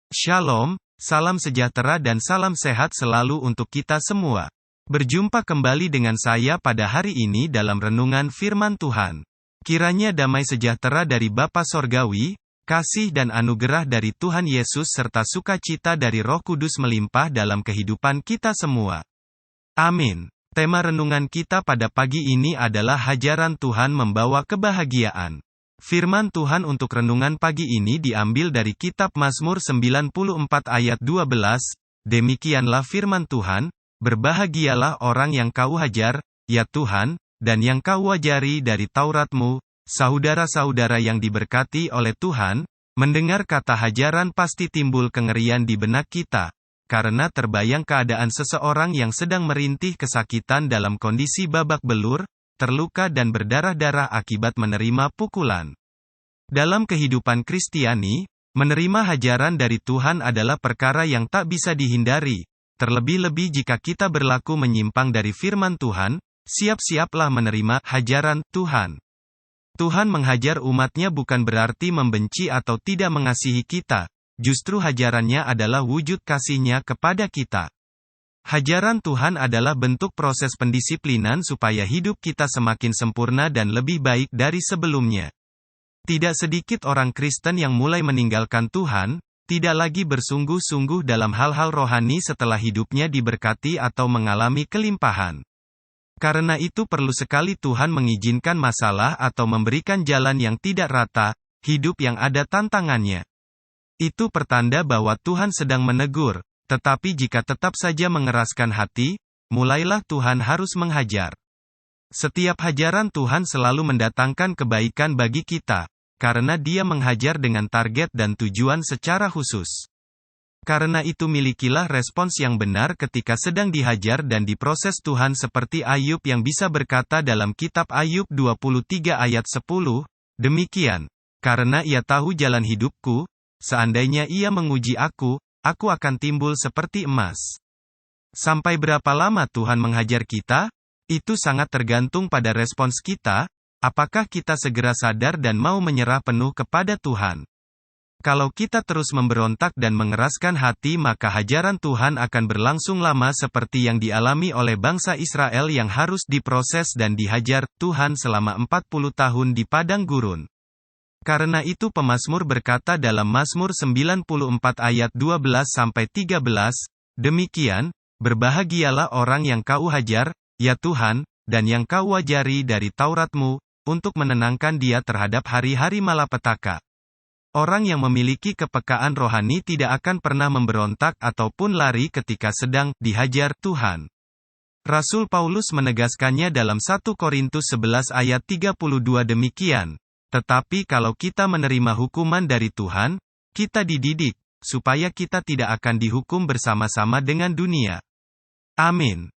Shalom, salam sejahtera dan salam sehat selalu untuk kita semua. Berjumpa kembali dengan saya pada hari ini dalam renungan firman Tuhan. Kiranya damai sejahtera dari Bapa Sorgawi, kasih dan anugerah dari Tuhan Yesus serta sukacita dari Roh Kudus melimpah dalam kehidupan kita semua. Amin. Tema renungan kita pada pagi ini adalah hajaran Tuhan membawa kebahagiaan. Firman Tuhan untuk renungan pagi ini diambil dari kitab Mazmur 94 ayat 12, demikianlah firman Tuhan, berbahagialah orang yang kau hajar, ya Tuhan, dan yang kau ajari dari Taurat-Mu, saudara-saudara yang diberkati oleh Tuhan, mendengar kata hajaran pasti timbul kengerian di benak kita, karena terbayang keadaan seseorang yang sedang merintih kesakitan dalam kondisi babak belur, terluka dan berdarah-darah akibat menerima pukulan. Dalam kehidupan Kristiani, menerima hajaran dari Tuhan adalah perkara yang tak bisa dihindari, terlebih-lebih jika kita berlaku menyimpang dari firman Tuhan, siap-siaplah menerima hajaran Tuhan. Tuhan menghajar umatnya bukan berarti membenci atau tidak mengasihi kita, justru hajarannya adalah wujud kasih-Nya kepada kita. Hajaran Tuhan adalah bentuk proses pendisiplinan supaya hidup kita semakin sempurna dan lebih baik dari sebelumnya. Tidak sedikit orang Kristen yang mulai meninggalkan Tuhan, tidak lagi bersungguh-sungguh dalam hal-hal rohani setelah hidupnya diberkati atau mengalami kelimpahan. Karena itu perlu sekali Tuhan mengizinkan masalah atau memberikan jalan yang tidak rata, hidup yang ada tantangannya. Itu pertanda bahwa Tuhan sedang menegur. Tetapi jika tetap saja mengeraskan hati, mulailah Tuhan harus menghajar. Setiap hajaran Tuhan selalu mendatangkan kebaikan bagi kita, karena Dia menghajar dengan target dan tujuan secara khusus. Karena itu milikilah respons yang benar ketika sedang dihajar dan diproses Tuhan seperti Ayub yang bisa berkata dalam kitab Ayub 23 ayat 10, demikian, karena Ia tahu jalan hidupku, seandainya Ia menguji aku akan timbul seperti emas. Sampai berapa lama Tuhan menghajar kita? Itu sangat tergantung pada respons kita, apakah kita segera sadar dan mau menyerah penuh kepada Tuhan. Kalau kita terus memberontak dan mengeraskan hati maka hajaran Tuhan akan berlangsung lama seperti yang dialami oleh bangsa Israel yang harus diproses dan dihajar Tuhan selama 40 tahun di padang gurun. Karena itu pemazmur berkata dalam Mazmur 94 ayat 12-13, demikian, berbahagialah orang yang kau hajar, ya Tuhan, dan yang kau ajari dari Taurat-Mu, untuk menenangkan dia terhadap hari-hari malapetaka. Orang yang memiliki kepekaan rohani tidak akan pernah memberontak ataupun lari ketika sedang dihajar Tuhan. Rasul Paulus menegaskannya dalam 1 Korintus 11 ayat 32 demikian. Tetapi kalau kita menerima hukuman dari Tuhan, kita dididik, supaya kita tidak akan dihukum bersama-sama dengan dunia. Amin.